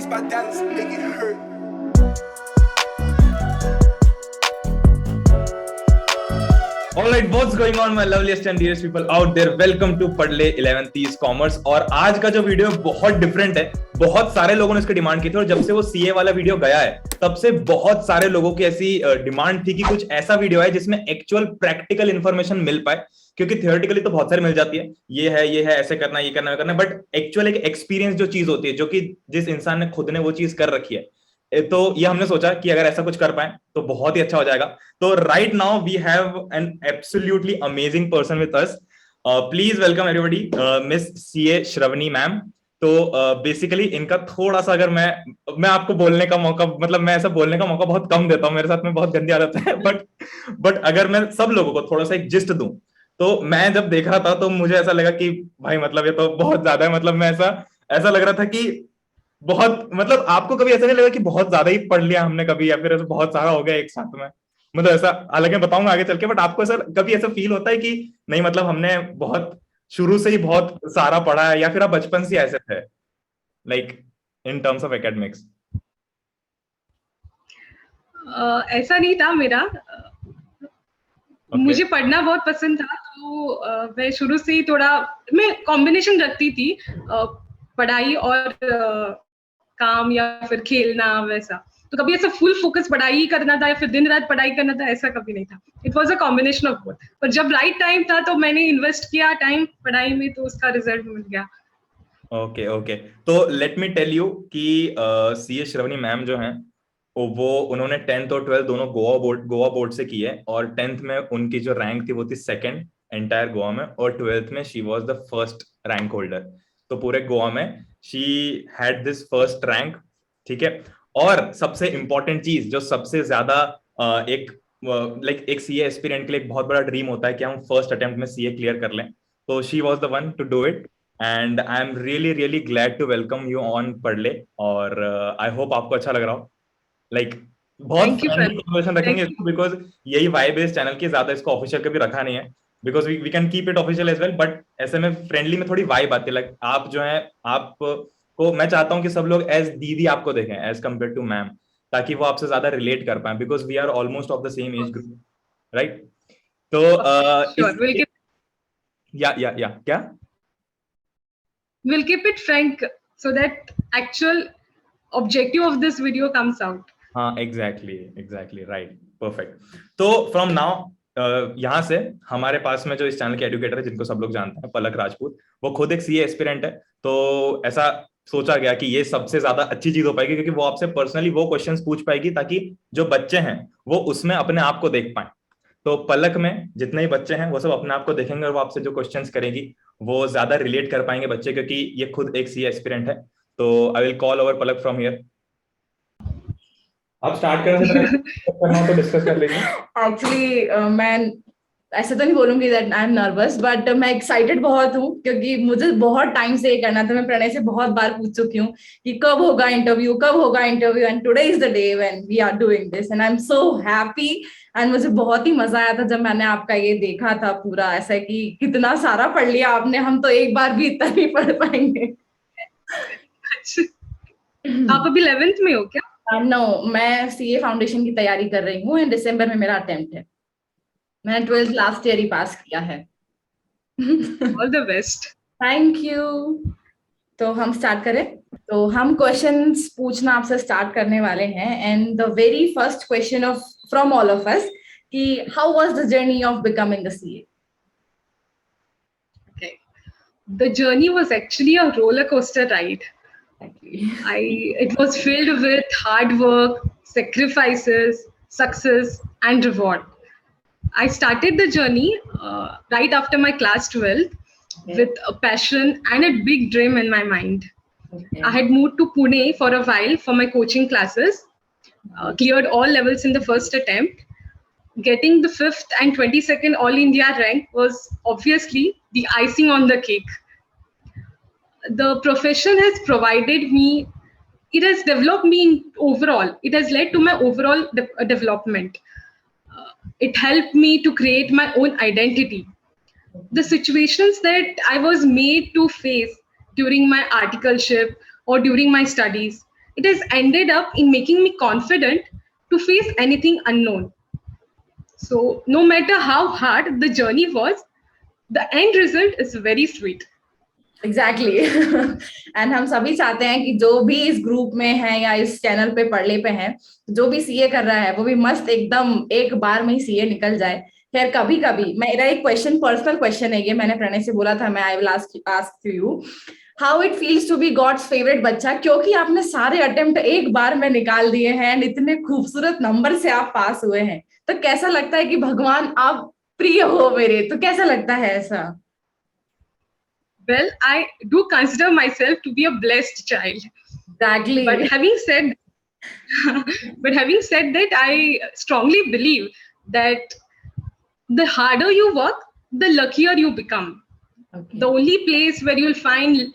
Beats by Dallas, make it hurt. Alright, what's going on, my loveliest and dearest people out there? Welcome to पढ़ ले 11th E's Commerce। और आज का जो video बहुत different है। बहुत सारे लोगों ने इसकी डिमांड की थी और जब से वो सीए वाला वीडियो गया है तब से बहुत सारे लोगों की ऐसी डिमांड थी कि कुछ ऐसा वीडियो है जिसमें एक्चुअल प्रैक्टिकल इंफॉर्मेशन मिल पाए, क्योंकि थियोरेटिकली तो बहुत सारी मिल जाती है, ये है ऐसे करना, ये करना, बट एक्चुअल एक एक्सपीरियंस जो चीज होती है, जो कि जिस इंसान ने खुद ने वो चीज कर रखी है, तो ये हमने सोचा कि अगर ऐसा कुछ कर पाए तो बहुत ही अच्छा हो जाएगा। तो right now we have an absolutely amazing person with us. Please welcome everybody Miss CA Shravani ma'am. तो बेसिकली इनका थोड़ा सा, अगर मैं आपको बोलने का मौका, मतलब मैं ऐसा बोलने का मौका बहुत कम देता हूँ, मेरे साथ में बहुत गंदी आदत है, बट अगर मैं सब लोगों को थोड़ा सा एक जिस्ट दूं, तो मैं जब देख रहा था तो मुझे ऐसा लगा कि भाई मतलब ये तो बहुत ज्यादा है। मतलब मैं ऐसा लग रहा था कि बहुत, मतलब आपको कभी ऐसा नहीं लगा कि बहुत ज्यादा ही पढ़ लिया हमने कभी, या फिर ऐसा बहुत सारा हो गया एक साथ में? मतलब ऐसा, हालांकि मैं बताऊंगा आगे चल के, बट आपको ऐसा कभी ऐसा फील होता है कि नहीं मतलब हमने बहुत शुरू से ही बहुत सारा पढ़ा है, या फिर आप बचपन से ऐसे थे, like in terms of academics? ऐसा नहीं था मेरा। मुझे पढ़ना बहुत पसंद था, तो मैं शुरू से ही थोड़ा मैं कॉम्बिनेशन रखती थी, पढ़ाई और काम या फिर खेलना वैसा। तो कभी ऐसा फुल फोकस पढ़ाई ही करना था या फिर दिन रात पढ़ाई करना था, ऐसा कभी नहीं था। It was a combination of both. पर जब राइट टाइम था तो मैंने इन्वेस्ट किया टाइम पढ़ाई में, तो उसका रिजल्ट मिल गया। ओके तो लेट मी टेल यू कि सीए श्रवणी मैम जो हैं, वो उन्होंने 10th और 12th दोनों गोवा बोर्ड से की है। और 10th में उनकी जो रैंक थी वो थी सेकंड एंटायर गोवा में, और 12th में she was the first rank holder. तो पूरे गोवा में she had this first rank, ठीक है। और सबसे इंपॉर्टेंट चीज, जो सबसे ज्यादा एक एक सीए एस्पिरेंट के लिए एक बहुत बड़ा ड्रीम होता है कि हम फर्स्ट अटेम्प्ट में सीए क्लियर कर लें, तो she was the one to do it. And I am really glad to welcome you on पढ़ ले। और आई होप आपको अच्छा लग रहा हो। बहुत फ्रेंडली कन्वर्सेशन रखेंगे इसको, बिकॉज यही वाइब है इस चैनल की। ज्यादा इसको ऑफिशियल कभी रखा नहीं है, because we can keep it official as well, but ऐसे में फ्रेंडली में थोड़ी वाइब आती है। आप जो है, आप को मैं चाहता हूँ कि सब लोग एज दीदी आपको देखें एज कम्पेयर टू मैम, ताकि वो आपसे ज्यादा रिलेट कर पाए, because we are almost of the same age group, right? तो या क्या, we'll keep it frank so that actual objective of this video comes out. हाँ एग्जैक्टली राइट, परफेक्ट। तो फ्रॉम नाउ यहाँ से हमारे पास में जो इस चैनल के एडुकेटर है, जिनको सब लोग जानते हैं, पलक राजपूत, वो खुद एक सीए एस्पिरेंट है। तो ऐसा सोचा गया कि ये सबसे ज्यादा अच्छी चीज हो पाएगी, क्योंकि वो आपसे पर्सनली वो क्वेश्चंस पूछ पाएगी, ताकि जो बच्चे हैं वो उसमें अपने आप को देख पाए। तो पलक में जितने ही बच्चे हैं वो सब अपने आप को देखेंगे, और वो आपसे जो क्वेश्चंस करेंगी वो ज्यादा रिलेट कर पाएंगे बच्चे, क्योंकि ये खुद एक सीए एस्पिरेंट है। तो I will call over Palak from here. आप स्टार्ट करना तो डिस्कस कर लेंगे। एक्चुअली मैं ऐसे तो नहीं बोलूंगी that I am nervous, but मैं एक्साइटेड बहुत हूँ, क्योंकि मुझे बहुत टाइम से ये करना था। मैं प्रणय से बहुत बार पूछ चुकी हूँ कि कब होगा interview, and today is the day when we are doing this, and I am so happy. And मुझे बहुत ही मजा आया था जब मैंने आपका ये देखा था पूरा, ऐसा कि कितना सारा पढ़ लिया आपने, हम तो एक बार भी इतना नहीं पढ़ पाएंगे। आप अभी 11th में हो क्या? नो, मैं सीए फाउंडेशन की तैयारी कर रही हूँ। इन दिसंबर में मेरा अटेम्प्ट है। मैंने 12th लास्ट ईयर ही पास किया है। All the best. Thank you. तो हम स्टार्ट करें। तो हम क्वेश्चंस पूछना आपसे स्टार्ट करने वाले हैं, and the very first question of from all of us कि how was the journey of becoming a CA? Okay, the journey was actually a roller coaster ride. It was filled with hard work, sacrifices, success, and reward. I started the journey right after my class 12th with a passion and a big dream in my mind. I had moved to Pune for a while for my coaching classes, cleared all levels in the first attempt. Getting the 5th and 22nd All India rank was obviously the icing on the cake. The profession has provided me, it has developed me overall. It has led to my overall development. It helped me to create my own identity. The situations that I was made to face during my articleship or during my studies it has ended up in making me confident to face anything unknown. So no matter how hard the journey was, the end result is very sweet. Exactly and हम सभी चाहते हैं कि जो भी इस group में है या इस चैनल पे पढ़ले पे हैं, जो भी सीए कर रहा है वो भी मस्त एकदम एक बार में ही सीए निकल जाए। खैर कभी कभी मेरा एक क्वेश्चन, पर्सनल क्वेश्चन है ये, मैंने प्रणय से बोला था मैं I will ask you how it feels to be God's favourite बच्चा, क्योंकि आपने सारे अटेम्प्ट एक बार में निकाल दिए हैं एंड इतने खूबसूरत नंबर से आप पास हुए हैं, तो कैसा लगता है कि भगवान आप प्रिय हो मेरे, तो कैसा लगता है ऐसा? Well, I do consider myself to be a blessed child. Exactly. But having said that, I strongly believe that the harder you work, the luckier you become. Okay. The only place where you'll find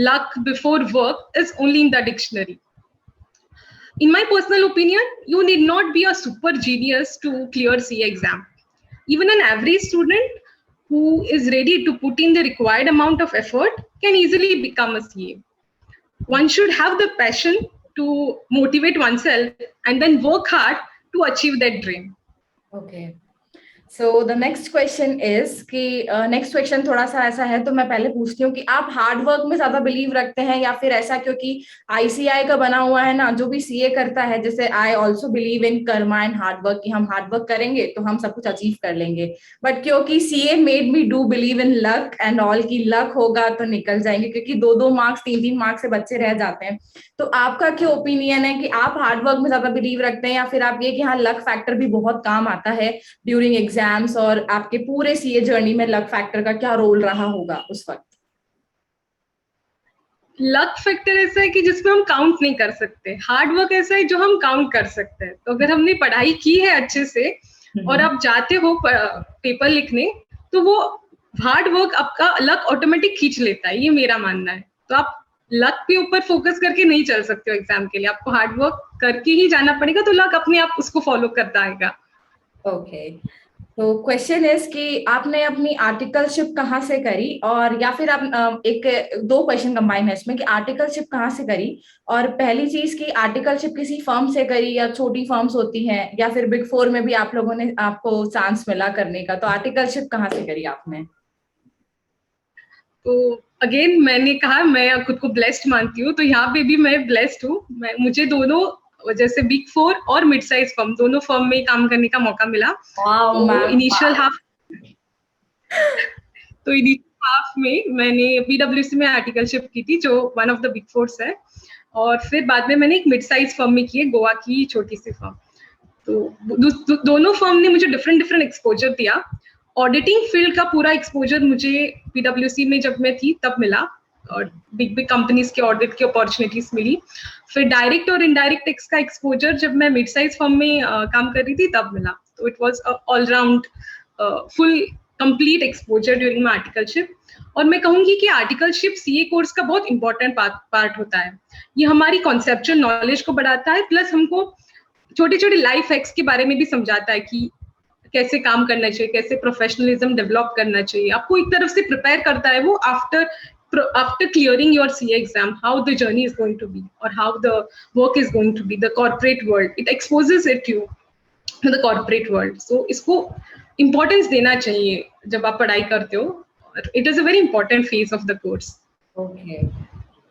luck before work is only in the dictionary. In my personal opinion, you need not be a super genius to clear CA exam. Even an average student who is ready to put in the required amount of effort can easily become a CA. One should have the passion to motivate oneself and then work hard to achieve that dream. Okay. So the next question is कि next question थोड़ा सा ऐसा है, तो मैं पहले पूछती हूँ कि आप हार्ड वर्क में ज्यादा बिलीव रखते हैं या फिर ऐसा, क्योंकि आईसीआई का बना हुआ है ना, जो भी सीए करता है, जैसे I also believe in Karma and hard work, कि हम हार्ड वर्क करेंगे तो हम सब कुछ अचीव कर लेंगे, बट क्योंकि CA made me do believe in luck and all, की लक होगा तो निकल जाएंगे, क्योंकि 2-2 मार्क्स 3-3 मार्क्स से बच्चे रह जाते हैं। तो आपका क्या ओपिनियन है कि आप हार्ड वर्क में ज्यादा बिलीव रखते हैं या फिर आप ये कि हाँ लक फैक्टर भी बहुत काम आता है ड्यूरिंग एग्जाम्स, और आपके पूरे सीए जर्नी में लक फैक्टर का क्या रोल रहा होगा उस वक्त? लक फैक्टर ऐसा है कि जिसमें हम काउंट नहीं कर सकते, हार्ड वर्क ऐसा है जो हम काउंट कर सकते हैं। तो अगर हमने पढ़ाई की है अच्छे से और आप जाते हो पेपर लिखने, तो वो हार्ड वर्क आपका लक ऑटोमेटिक खींच लेता है, ये मेरा मानना है। तो आप लक के ऊपर फोकस करके नहीं चल सकते हो एग्जाम के लिए, आपको हार्ड वर्क करके ही जाना पड़ेगा, तो लक अपने आप उसको फॉलो करता आएगा। ओके, तो क्वेश्चन इज कि आपने अपनी आर्टिकलशिप कहाँ से करी, और या फिर आप एक 2 क्वेश्चन कंबाइन है इसमें कि आर्टिकलशिप कहाँ से करी, और पहली चीज की आर्टिकलशिप किसी फर्म से करी या छोटी फर्म्स होती हैं या फिर बिग 4 में भी आप लोगों ने आपको चांस मिला करने का, तो आर्टिकलशिप कहाँ से करी आपने? तो अगेन मैंने कहा मैं खुद को ब्लेस्ड मानती हूँ, तो यहाँ पे भी मैं ब्लेस्ड हूँ। मुझे दोनों, जैसे बिग 4 और मिड साइज फर्म, दोनों फर्म में काम करने का मौका मिला। तो इनिशियल हाफ में मैंने पीडब्ल्यूसी में आर्टिकलशिप की थी, जो वन ऑफ द बिग 4 है, और फिर बाद में मैंने एक मिड साइज फर्म में की है, गोवा की छोटी सी फर्म। तो दोनों फर्म ने मुझे डिफरेंट एक्सपोजर दिया। ऑडिटिंग फील्ड का पूरा एक्सपोजर मुझे पीडब्ल्यूसी में जब मैं थी तब मिला, और बिग कंपनीज के ऑडिट की अपॉर्चुनिटीज मिली। फिर डायरेक्ट और इनडायरेक्ट टैक्स का एक्सपोजर जब मैं मिड साइज फर्म में काम कर रही थी तब मिला। तो it was all round full complete exposure during my articleship. और मैं कहूंगी कि आर्टिकलशिप सीए कोर्स का बहुत इंपॉर्टेंट पार्ट होता है। ये हमारी कॉन्सेप्चुअल नॉलेज को बढ़ाता है, प्लस हमको छोटे छोटे लाइफ हैक्स के बारे में भी समझाता है कि कैसे काम करना चाहिए, कैसे प्रोफेशनलिज्म डेवलप करना चाहिए। आपको एक तरफ से प्रिपेयर करता है वो after clearing your CA exam, how the journey is going to be or how the work is going to be, the corporate world, it exposes it you to the corporate world. So इसको importance देना चाहिए जब आप पढ़ाई करते हो। It is a very important phase of the course. Okay.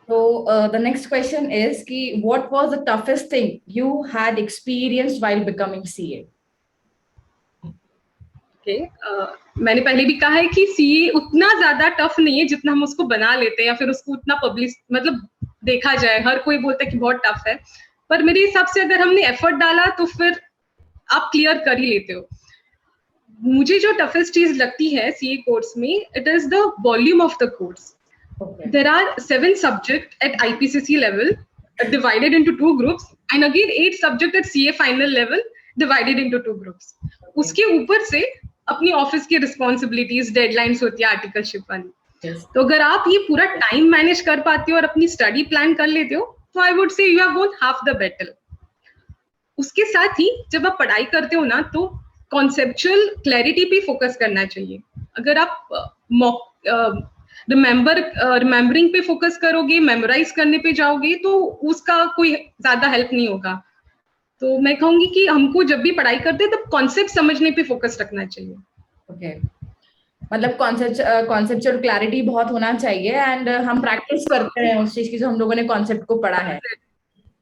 So the next question is कि what was the toughest thing you had experienced while becoming CA? मैंने पहले भी कहा है कि सीए उतना ज्यादा टफ नहीं है जितना हम उसको बना लेते हैं या फिर उसको उतना पब्लिश मतलब देखा जाए। हर कोई बोलता है कि बहुत टफ है, पर मेरे हिसाब से अगर हमने एफर्ट डाला तो फिर आप क्लियर कर ही लेते हो। मुझे जो टफेस्ट चीज लगती है सीए कोर्स में, it is the volume of the course. There are 7 subject at IPCC level divided into 2 groups and again 8 subject at CA final level divided into 2 groups. उसके ऊपर से अपनी ऑफिस की रिस्पॉन्सिबिलिटीज, डेडलाइंस होती है articleship वाली। तो अगर आप ये पूरा टाइम मैनेज कर पाते हो और अपनी स्टडी प्लान कर लेते हो, तो आई वुड से you have von half the battle. उसके साथ ही जब आप पढ़ाई करते हो ना, तो कॉन्सेप्चुअल क्लैरिटी पे फोकस करना चाहिए। अगर आप रिमेम्बरिंग पे फोकस करोगे, मेमोराइज करने पे जाओगे तो उसका कोई ज्यादा हेल्प नहीं होगा। तो मैं कहूंगी कि हमको जब भी पढ़ाई करते हैं तब कॉन्सेप्ट समझने पे फोकस रखना चाहिए। ओके, मतलब कॉन्सेप्चुअल क्लैरिटी बहुत होना चाहिए एंड हम प्रैक्टिस करते हैं उस चीज की जो हम लोगों ने कॉन्सेप्ट को पढ़ा है।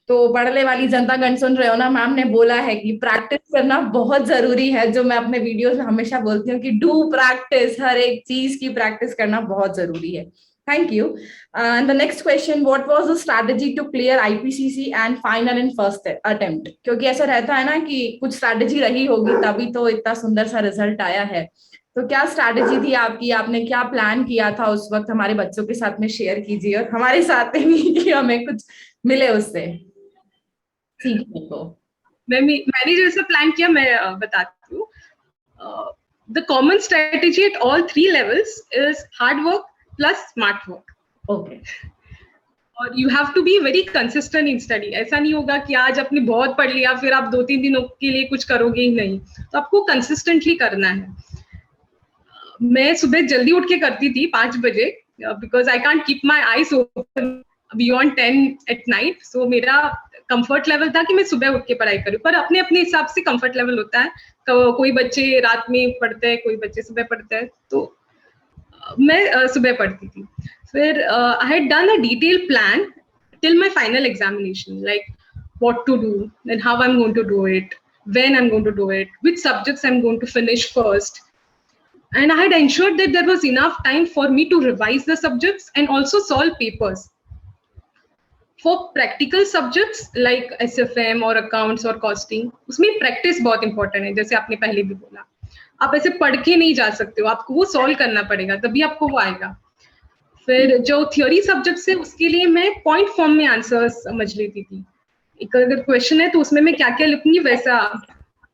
तो पढ़ने वाली जनतागण सुन रहे हो ना, मैम ने बोला है कि प्रैक्टिस करना बहुत जरूरी है, जो मैं अपने वीडियोस में हमेशा बोलती हूँ कि डू प्रैक्टिस, हर एक चीज की प्रैक्टिस करना बहुत जरूरी है। Thank you. And the next question, what was the strategy to clear IPCC and final in first attempt? क्योंकि ऐसा रहता है ना कि कुछ स्ट्रैटेजी रही होगी तभी तो इतना सुंदर सा रिजल्ट आया है। तो क्या स्ट्रैटेजी थी आपकी, आपने क्या प्लान किया था उस वक्त? हमारे बच्चों के साथ में शेयर कीजिए और हमारे साथ में भी कि हमें कुछ मिले उससे सीखने को। मैंने जैसा प्लान किया मैं बताती हूँ। The common strategy at all 3 levels is hard work plus smart work. Okay, और you have to be very consistent in study. ऐसा नहीं होगा कि आज आपने बहुत पढ़ लिया फिर आप 2-3 दिनों के लिए कुछ करोगे ही नहीं, तो आपको कंसिस्टेंटली करना है। मैं सुबह जल्दी उठ के करती थी 5 बजे, because I can't keep my eyes open beyond 10 at night. So मेरा कंफर्ट लेवल था कि मैं सुबह उठ के पढ़ाई करूँ, पर अपने अपने हिसाब से कंफर्ट लेवल होता है। कोई बच्चे रात में पढ़ते हैं, कोई बच्चे सुबह पढ़ते हैं, तो मैं सुबह पढ़ती थी। फिर I had done a detail plan till my final examination, like what to do and how I'm going to do it, when I'm going to do it, which subjects I'm going to finish first. And I had ensured that there was enough time for me to revise the subjects and also solve papers. For practical subjects like SFM or accounts or costing, उसमें practice बहुत important है, जैसे आपने पहले भी बोला। आप ऐसे पढ़ के नहीं जा सकते हो, आपको वो solve करना पड़ेगा, तभी आपको वो आएगा। फिर जो थियोरी सब्जेक्ट्स है उसके लिए मैं पॉइंट फॉर्म में आंसर समझ लेती थी। एक अगर क्वेश्चन है तो उसमें मैं क्या क्या लिखूंगी वैसा,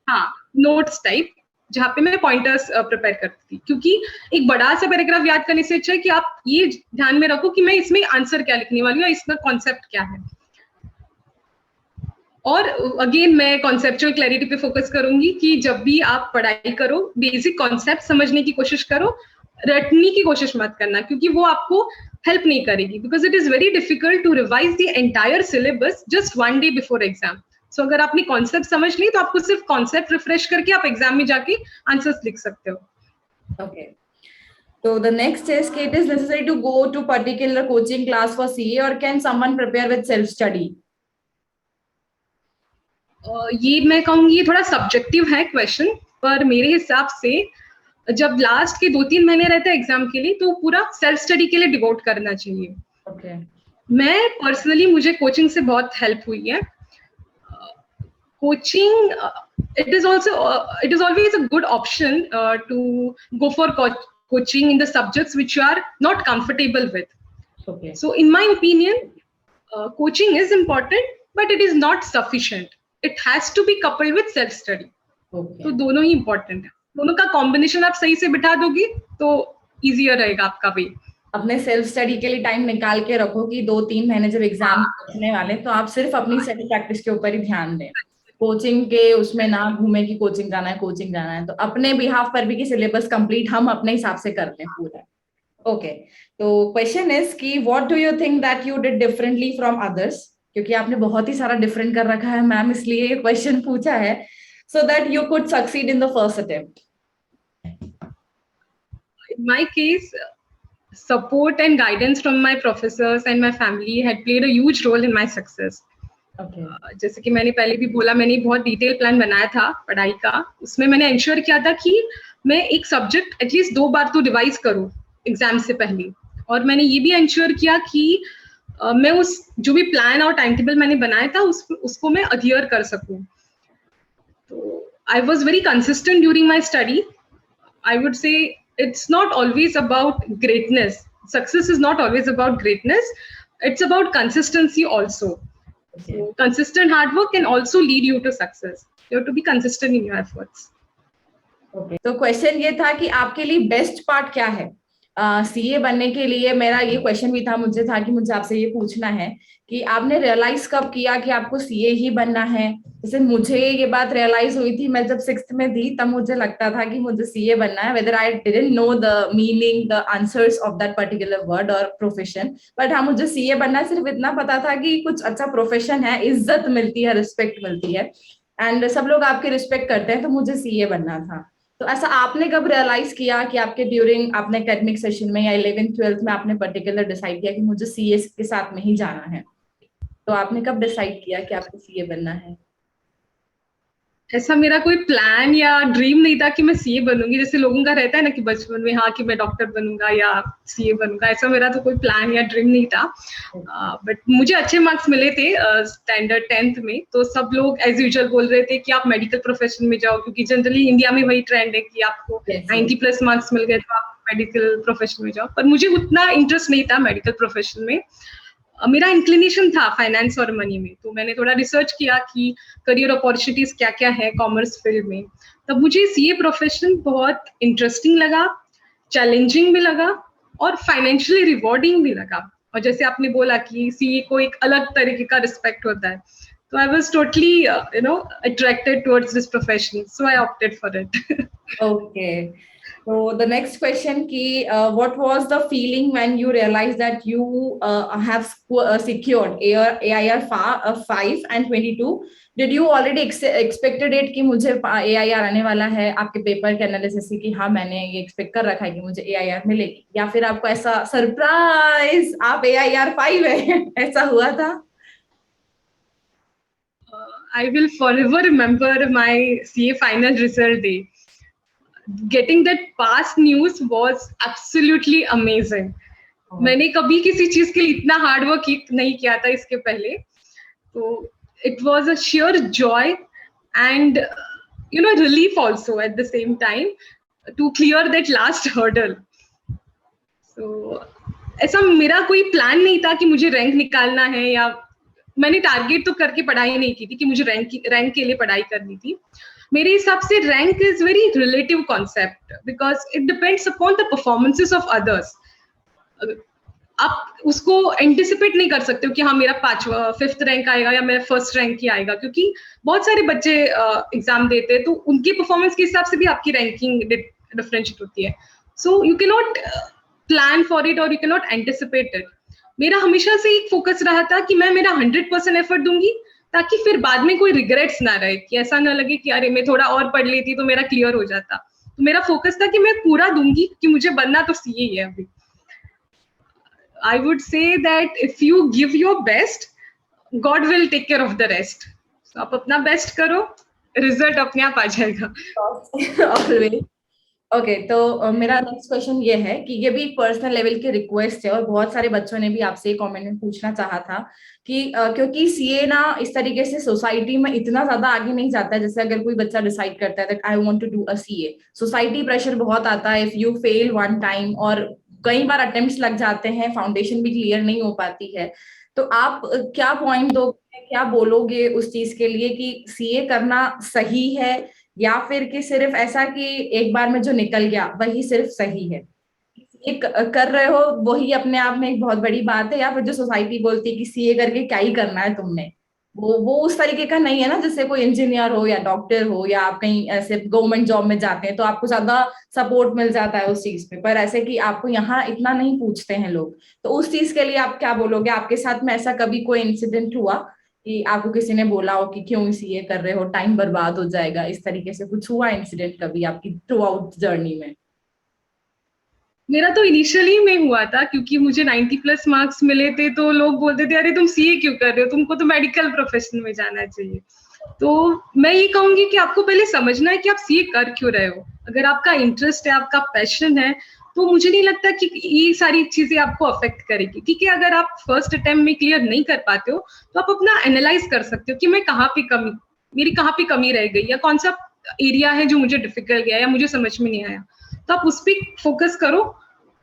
हाँ, नोट्स टाइप, जहाँ पे मैं पॉइंटर्स प्रिपेयर करती थी। क्योंकि एक बड़ा सा पैराग्राफ याद करने से अच्छा है कि आप ये ध्यान में रखो कि मैं इसमें आंसर क्या लिखने वाली हूँ, इसका कॉन्सेप्ट क्या है। और अगेन मैं कॉन्सेप्चुअल क्लैरिटी पे फोकस करूंगी कि जब भी आप पढ़ाई करो बेसिक कॉन्सेप्ट समझने की कोशिश करो, रटने की कोशिश मत करना, क्योंकि वो आपको हेल्प नहीं करेगी। Because it is very difficult to revise the entire syllabus just 1 day before exam. So अगर आपने कॉन्सेप्ट समझ ली तो आपको सिर्फ कॉन्सेप्ट रिफ्रेश करके आप एग्जाम में जाके आंसर्स लिख सकते हो। ओके, तो द नेक्स्ट इज कि it is necessary to go to particular coaching class for CA और can someone prepare with self study? ये मैं कहूंगी ये थोड़ा सब्जेक्टिव है क्वेश्चन, पर मेरे हिसाब से जब लास्ट के 2-3 महीने रहते हैं एग्जाम के लिए तो पूरा सेल्फ स्टडी के लिए डिवोट करना चाहिए। ओके, मैं पर्सनली मुझे कोचिंग से बहुत हेल्प हुई है। Coaching it is always a good option to go for coaching in the subjects which you are not comfortable with. Okay. So in my opinion, coaching is important, but it is not sufficient. It has to be coupled with self study. Okay. तो दोनों ही important है, दोनों का combination आप सही से बिठा दोगे तो इजियर रहेगा आपका भी। अपने सेल्फ स्टडी के लिए टाइम निकाल के रखो कि 2-3 महीने जब एग्जाम होने वाले तो आप सिर्फ अपनी सेल्फ प्रैक्टिस के ऊपर ही ध्यान दें, कोचिंग के उसमें ना घूमे कि कोचिंग जाना है। तो अपने बिहाफ पर भी कि सिलेबस कंप्लीट हम अपने हिसाब से कर लें पूरा। ओके, तो क्वेश्चन इज कि what do you think that you did differently from others? क्योंकि आपने बहुत ही सारा डिफरेंट कर रखा है मैम, इसलिए ये क्वेश्चन पूछा है, so that you could succeed in the first attempt. In my case, support and guidance from my professors and my family had played a huge role in my success. Okay. जैसे कि मैंने पहले भी बोला, मैंने बहुत डिटेल प्लान बनाया था पढ़ाई का। उसमें मैंने इंश्योर किया था कि मैं एक सब्जेक्ट एटलीस्ट 2 बार तो रिवाइज करूं एग्जाम से पहले, और मैंने ये भी इंश्योर किया कि मैं उस जो भी प्लान और टाइम टेबल मैंने बनाया था उसको मैं अडियर कर सकूं। तो I was very consistent during my study. I would say it's not always about greatness. Success is not always about greatness. It's about consistency also. Okay. So consistent hard work can also lead you to success. You have to be consistent in your efforts. Okay. तो question ये था कि आपके लिए best part क्या है? CA बनने के लिए मेरा ये क्वेश्चन भी था, मुझे था कि मुझे आपसे ये पूछना है कि आपने रियलाइज कब किया कि आपको सीए ही बनना है? जैसे मुझे ये बात रियलाइज हुई थी, मैं जब 6th में थी तब मुझे लगता था कि मुझे सीए बनना है, whether I didn't know the meaning, the answers of that particular word और प्रोफेशन, बट हाँ मुझे सीए बनना है। सिर्फ इतना पता था कि कुछ अच्छा प्रोफेशन है, इज्जत मिलती है, रिस्पेक्ट मिलती है एंड सब लोग आपकी रिस्पेक्ट करते हैं, तो मुझे सीए बनना था। तो ऐसा आपने कब रियलाइज किया कि आपके ड्यूरिंग आपने एकेडमिक सेशन में या 11th-12th में आपने पर्टिकुलर डिसाइड किया कि मुझे सीए के साथ में ही जाना है? तो आपने कब डिसाइड किया कि आपको सीए बनना है? ऐसा मेरा कोई प्लान या ड्रीम नहीं था कि मैं सीए बनूंगी, जैसे लोगों का रहता है ना कि बचपन में हाँ कि मैं डॉक्टर बनूंगा या सीए बनूंगा। ऐसा मेरा तो कोई प्लान या ड्रीम नहीं था। बट मुझे अच्छे मार्क्स मिले थे स्टैंडर्ड 10th में, तो सब लोग एज यूजुअल बोल रहे थे कि आप मेडिकल प्रोफेशन में जाओ, क्योंकि जनरली इंडिया में वही ट्रेंड है कि आपको 90+ मार्क्स मिल गए तो आप मेडिकल प्रोफेशन में जाओ। पर मुझे उतना इंटरेस्ट नहीं था मेडिकल प्रोफेशन में। मेरा इंक्लिनेशन था फाइनेंस और मनी में, तो मैंने थोड़ा रिसर्च किया कि करियर अपॉर्चुनिटीज क्या क्या है कॉमर्स फील्ड में। तब मुझे सीए प्रोफेशन बहुत इंटरेस्टिंग लगा, चैलेंजिंग भी लगा और फाइनेंशियली रिवॉर्डिंग भी लगा। और जैसे आपने बोला कि सीए को एक अलग तरीके का रिस्पेक्ट होता है, तो I was totally attracted towards this profession, so I opted for it. Okay, so the next question ki what was the feeling when you realized that you have secured AIR 5 and 22? Did you already expected it कि मुझे AIR आने वाला है, आपके paper के analysis से कि हाँ मैंने ये एक्सपेक्ट कर रखा है कि मुझे AIR मिलेगी, या फिर आपको ऐसा सरप्राइज आप AIR 5 है ऐसा हुआ था? I will forever remember my CA final result day. Getting that past news was absolutely amazing. मैंने कभी किसी चीज के लिए इतना हार्ड वर्क नहीं किया था इसके पहले, तो it was a sheer joy and relief also at the same time to clear that last hurdle. So ऐसा मेरा कोई प्लान नहीं था कि मुझे रैंक निकालना है, या मैंने टारगेट तो करके पढ़ाई नहीं की थी कि मुझे रैंक के लिए पढ़ाई करनी थी। मेरे हिसाब से rank is very relative concept because it depends upon the performances of others. आप उसको एंटिसिपेट नहीं कर सकते हो कि हाँ मेरा 5th रैंक आएगा या मेरा 1st रैंक ही आएगा, क्योंकि बहुत सारे बच्चे एग्जाम देते हैं तो उनके परफॉर्मेंस के हिसाब से भी आपकी रैंकिंग डिफरेंशिएट होती है। So you can not plan for it और you can not anticipate it. मेरा हमेशा से एक फोकस रहा था कि मैं मेरा 100% एफर्ट दूंगी, ताकि फिर बाद में कोई रिग्रेट्स ना रहे, कि ऐसा ना लगे कि अरे मैं थोड़ा और पढ़ लेती तो मेरा क्लियर हो जाता। तो मेरा फोकस था कि मैं पूरा दूंगी, कि मुझे बनना तो सीए ही है अभी। I would say that if you give your best, God will take care of the rest. So आप अपना बेस्ट करो, रिजल्ट अपने आप आ जाएगा। Always. ओके, तो मेरा नेक्स्ट क्वेश्चन ये है कि ये भी एक पर्सनल लेवल की रिक्वेस्ट है और बहुत सारे बच्चों ने भी आपसे कमेंट में पूछना चाहा था कि क्योंकि सीए ना इस तरीके से सोसाइटी में इतना ज्यादा आगे नहीं जाता है। जैसे अगर कोई बच्चा डिसाइड करता है that I want to do a CA, society pressure बहुत आता है if you fail one time, और कई बार अटेम्प्ट्स लग जाते हैं, फाउंडेशन भी क्लियर नहीं हो पाती है। तो आप क्या पॉइंट दोगे, क्या बोलोगे उस चीज के लिए कि सीए करना सही है, या फिर कि सिर्फ ऐसा कि एक बार में जो निकल गया वही सिर्फ सही है? एक कर रहे हो वही अपने आप में एक बहुत बड़ी बात है, या फिर जो सोसाइटी बोलती है कि सीए करके क्या ही करना है तुमने, वो उस तरीके का नहीं है ना। जैसे कोई इंजीनियर हो या डॉक्टर हो या आप कहीं ऐसे गवर्नमेंट जॉब में जाते हैं तो आपको ज्यादा सपोर्ट मिल जाता है उस चीज पे, पर ऐसे कि आपको यहाँ इतना नहीं पूछते हैं लोग। तो उस चीज के लिए आप क्या बोलोगे? आपके साथ में ऐसा कभी कोई इंसिडेंट हुआ कि आपको किसी ने बोला हो कि क्यों सीए कर रहे हो, टाइम बर्बाद हो जाएगा, इस तरीके से कुछ हुआ इंसिडेंट कभी आपकी थ्रू आउट जर्नी में? मेरा तो इनिशियली में हुआ था, क्योंकि मुझे 90+ मार्क्स मिले थे तो लोग बोलते थे अरे तुम सीए क्यों कर रहे हो, तुमको तो मेडिकल प्रोफेशन में जाना चाहिए। तो मैं ये कहूंगी कि आपको पहले समझना है कि आप सीए कर क्यों रहे हो। अगर आपका इंटरेस्ट है, आपका पैशन है, तो मुझे नहीं लगता कि ये सारी चीजें आपको अफेक्ट करेगी। ठीक है, अगर आप फर्स्ट अटेम्प्ट में क्लियर नहीं कर पाते हो तो आप अपना एनालाइज कर सकते हो कि मैं मेरी कहाँ पे कमी रह गई, या कौन सा एरिया है जो मुझे डिफिकल्ट गया या मुझे समझ में नहीं आया। तो आप उस पर फोकस करो,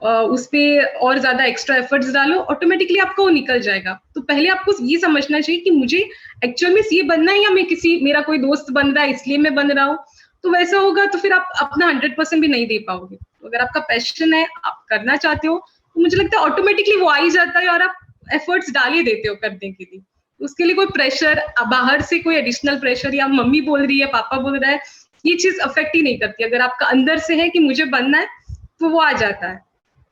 उस पर और ज्यादा एक्स्ट्रा एफर्ट्स डालो, ऑटोमेटिकली आपको वो निकल जाएगा। तो पहले आपको ये समझना चाहिए कि मुझे एक्चुअल में सीए बनना है या मेरा कोई दोस्त बन रहा है इसलिए मैं बन रहा हूँ। तो वैसा होगा तो फिर आप अपना 100% भी नहीं दे पाओगे। तो अगर आपका पैशन है, आप करना चाहते हो, तो मुझे लगता है ऑटोमेटिकली वो आ ही जाता है और आप एफर्ट्स डाल ही देते हो करने के लिए। उसके लिए कोई प्रेशर बाहर से, कोई एडिशनल प्रेशर या मम्मी बोल रही है, पापा बोल रहा है, ये चीज अफेक्ट ही नहीं करती। अगर आपका अंदर से है कि मुझे बनना है, तो वो आ जाता है।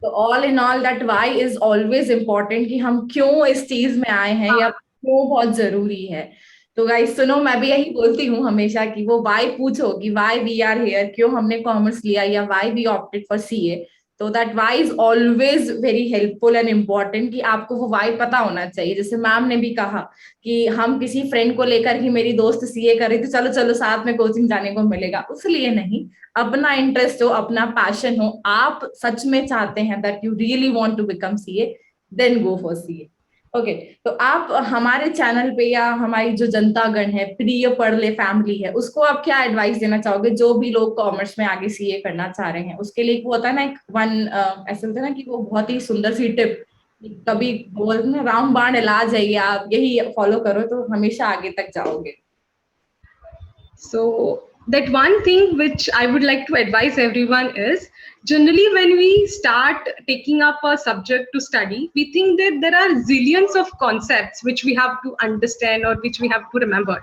तो all in all that why is always important, कि हम क्यों इस चीज में आए हैं या क्यों बहुत जरूरी है। तो गाइस सुनो, मैं भी यही बोलती हूँ हमेशा कि वो वाई पूछो, कि वाई वी आर हियर, क्यों हमने कॉमर्स लिया या why we opted for CA. तो that why is always very helpful and important, कि आपको वो वाई पता होना चाहिए। जैसे मैम ने भी कहा कि हम किसी फ्रेंड को लेकर कि मेरी दोस्त सीए कर रही थी, चलो चलो साथ में कोचिंग जाने को मिलेगा, उसलिए नहीं। अपना इंटरेस्ट हो, अपना पैशन हो, आप सच में चाहते हैं that you really want to become CA, then go for CA. Okay, तो आप हमारे चैनल पे या हमारी जो जनता गण है, प्रिय पढ़ले फैमिली है, उसको आप क्या एडवाइस देना चाहोगे, जो भी लोग कॉमर्स में आगे सीए करना चाह रहे हैं? उसके लिए एक वो होता है ना, एक ऐसे होता है ना कि वो बहुत ही सुंदर सी टिप, कभी बोलते ना रामबाण इलाज है, या आप यही फॉलो करो तो हमेशा आगे तक जाओगे। So that one thing which I would like to advise everyone is, generally when we start taking up a subject to study, we think that there are zillions of concepts which we have to understand or which we have to remember.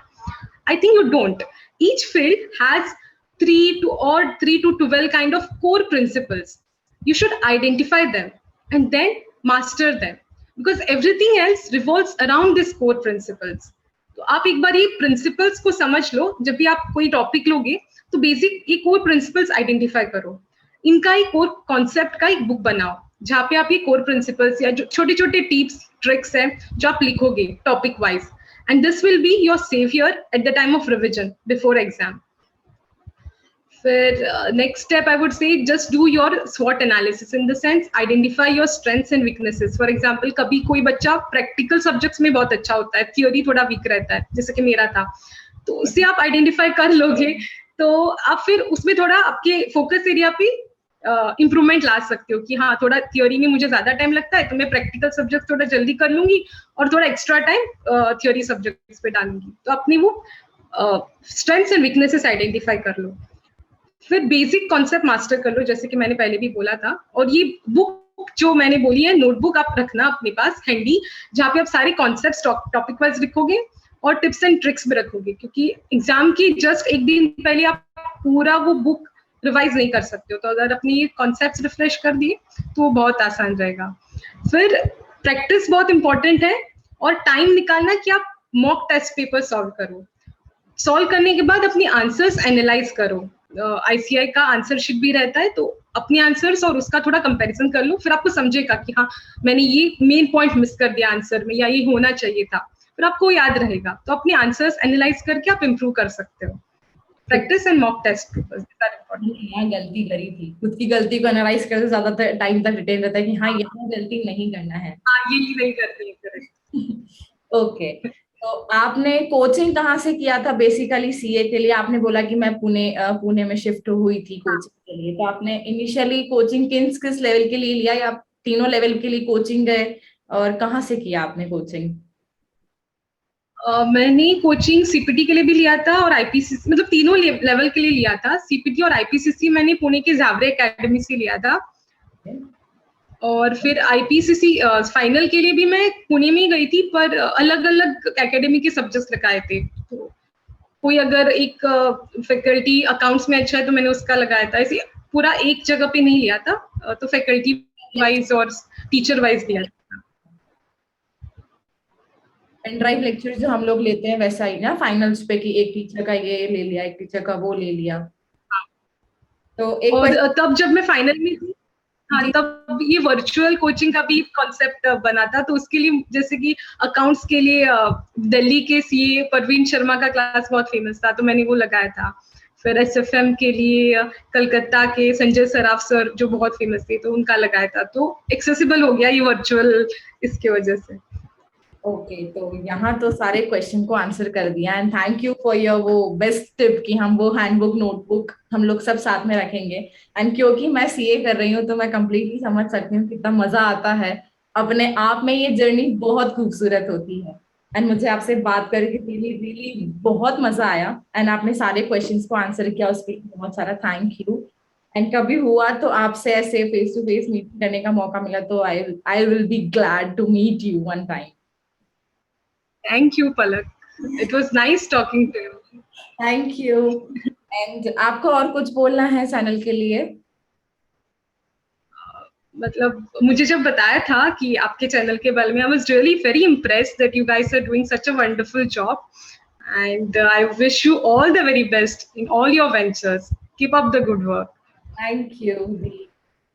I think you don't. Each field has 3 to 12 kind of core principles. You should identify them and then master them, because everything else revolves around these core principles. तो आप एक बार ये principles को समझ लो। जब भी आप कोई टॉपिक लोगे तो बेसिक ये कोर प्रिंसिपल्स आइडेंटिफाई करो, इनका एक कोर कॉन्सेप्ट का एक बुक बनाओ जहाँ पे आप ये कोर प्रिंसिपल्स या जो छोटे छोटे टिप्स ट्रिक्स हैं जो आप लिखोगे topic wise, and this will be your saviour at the time of revision before exam. फिर next step I would say just do your स्वॉट analysis, in the sense identify your strengths and weaknesses. For example कभी कोई बच्चा practical subjects में बहुत अच्छा होता है, थियोरी थोड़ा वीक रहता है, जैसे कि मेरा था, तो उससे आप आइडेंटिफाई कर लोगे तो आप फिर उसमें थोड़ा आपके फोकस एरिया पे इम्प्रूवमेंट ला सकते हो कि हाँ थोड़ा थियोरी में मुझे ज्यादा टाइम लगता है तो मैं प्रैक्टिकल सब्जेक्ट थोड़ा जल्दी कर लूंगी और थोड़ा एक्स्ट्रा टाइम थियोरी सब्जेक्ट्स पे डालूंगी। तो अपनी वो स्ट्रेंथ्स एंड वीकनेसेस आइडेंटिफाई कर लो, फिर बेसिक कॉन्सेप्ट मास्टर कर लो जैसे कि मैंने पहले भी बोला था। और ये बुक जो मैंने बोली है, नोटबुक आप रखना अपने पास हैंडी, जहाँ पे आप सारे कॉन्सेप्ट्स टॉपिक वाइज लिखोगे और टिप्स एंड ट्रिक्स भी रखोगे, क्योंकि एग्जाम की जस्ट एक दिन पहले आप पूरा वो बुक रिवाइज नहीं कर सकते हो। तो अगर अपनी ये कॉन्सेप्ट्स रिफ्रेश कर दिए तो वो बहुत आसान रहेगा। फिर प्रैक्टिस बहुत इंपॉर्टेंट है और टाइम निकालना कि आप मॉक टेस्ट पेपर सॉल्व करो। सॉल्व करने के बाद अपनी आंसर्स एनालाइज करो। आईसीआई का आंसर शीट भी रहता है, तो अपने आंसर्स और उसका थोड़ा कंपैरिजन कर लो, फिर आपको समझेगा कि हाँ मैंने ये मेन पॉइंट मिस कर दिया आंसर में या ये होना चाहिए था, फिर आपको याद रहेगा। तो अपने आंसर्स एनालाइज करके आप इम्प्रूव कर सकते हो। Practice and mock test papers are important. यहाँ गलती करी थी, खुद की गलती को एनालाइज करते ज्यादा टाइम तक रिटेन रहता है कि हाँ यहाँ गलती नहीं करना है, हाँ ये नहीं करते हैं। ओके, तो आपने कोचिंग कहाँ से किया था बेसिकली सीए के लिए? आपने बोला कि मैं पुणे में शिफ्ट हुई थी कोचिंग के लिए, तो आपने इनिशियली कोचिंग किस लेवल के लिए लिया या आप तीनों लेवल के लिए कोचिंग गए, और कहाँ से किया आपने कोचिंग? मैंने कोचिंग सीपीटी के लिए भी लिया था और आईपीसीसी, मतलब तीनों लेवल के लिए लिया था। सीपीटी और आईपीसीसी मैंने पुणे के जावरे एकेडमी से लिया था, और फिर आईपीसीसी फाइनल के लिए भी मैं पुणे में ही गई थी, पर अलग अलग एकेडमी के सब्जेक्ट्स लगाए थे। तो कोई अगर एक फैकल्टी अकाउंट्स में अच्छा है तो मैंने उसका लगाया था, ऐसे पूरा एक जगह पे नहीं लिया था, तो फैकल्टी वाइज और टीचर वाइज लिया था। पेन ड्राइव लेक्चर जो हम लोग लेते हैं वैसा ही ना, फाइनल्स पे कि एक टीचर का ये ले लिया, एक टीचर का वो ले लिया। तो एक और तब जब मैं फाइनल में थी, हाँ तब ये वर्चुअल कोचिंग का भी कॉन्सेप्ट बना था, तो उसके लिए जैसे कि अकाउंट्स के लिए दिल्ली के सीए परवीन शर्मा का क्लास बहुत फेमस था, तो मैंने वो लगाया था। फिर एसएफएम के लिए कलकत्ता के संजय सराफ सर जो बहुत फेमस थे, तो उनका लगाया था। तो एक्सेसिबल हो गया ये वर्चुअल इसके वजह से। ओके, तो यहाँ तो सारे क्वेश्चन को आंसर कर दिया, and thank you for your वो बेस्ट टिप कि हम वो हैंडबुक नोटबुक हम लोग सब साथ में रखेंगे। एंड क्योंकि मैं सीए कर रही हूँ तो मैं कंप्लीटली समझ सकती हूँ कितना मजा आता है। अपने आप में ये जर्नी बहुत खूबसूरत होती है, एंड मुझे आपसे बात करके रियली रियली बहुत मजा आया, एंड आपने सारे क्वेश्चंस को आंसर किया, उसके लिए बहुत सारा थैंक यू। एंड कभी हुआ तो आपसे ऐसे फेस टू फेस मीट करने का मौका मिला तो I will be glad to meet you one time. Thank you, Palak. It was nice talking to you. Thank you. And आपको और कुछ बोलना है चैनल के लिए? मतलब मुझे जब बताया था कि आपके चैनल के बारे में, I was really very impressed that you guys are doing such a wonderful job, and I wish you all the very best in all your ventures. Keep up the good work. Thank you.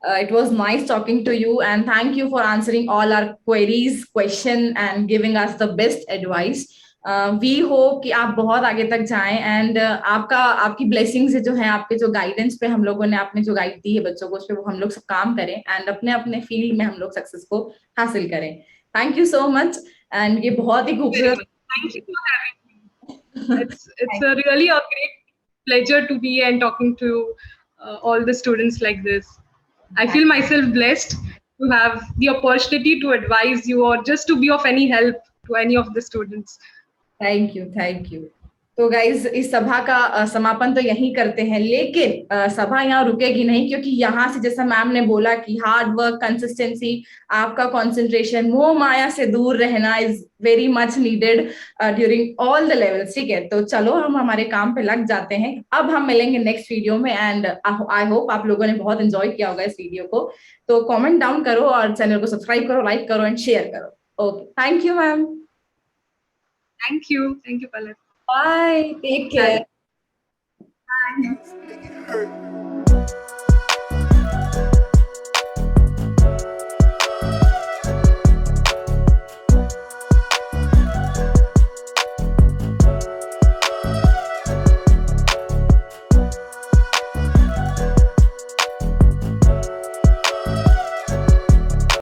It was nice talking to you, and thank you for answering all our queries, question, and giving us the best advice. We hope कि आप बहुत आगे तक जाएं, and आपकी blessings जो है, आपके जो guidance पे हम लोगों ने आपने जो guide दी है बच्चों को, उस पे वो हम लोग सब काम करें and अपने अपने field में हम लोग success को हासिल करें. Thank you so much, and ये बहुत ही खूबसूरत. Thank you for having me. It's a really a great pleasure to be and talking to all the students like this. I feel myself blessed to have the opportunity to advise you or just to be of any help to any of the students. Thank you, thank you. तो guys इस सभा का समापन तो यहीं करते हैं, लेकिन सभा यहाँ रुकेगी नहीं, क्योंकि यहाँ से जैसा मैम ने बोला कि हार्ड वर्क, कंसिस्टेंसी, आपका कंसंट्रेशन, मोह माया से दूर रहना is very much needed during all the levels. ठीक है, तो चलो हम हमारे काम पे लग जाते हैं. अब हम मिलेंगे नेक्स्ट वीडियो में, एंड आई होप आप लोगों ने बहुत एंजॉय किया होगा इस वीडियो को. तो कॉमेंट डाउन करो और चैनल को सब्सक्राइब करो, लाइक करो एंड शेयर करो. Okay, thank you ma'am. Thank you, Palak. Bye. Take care. Bye.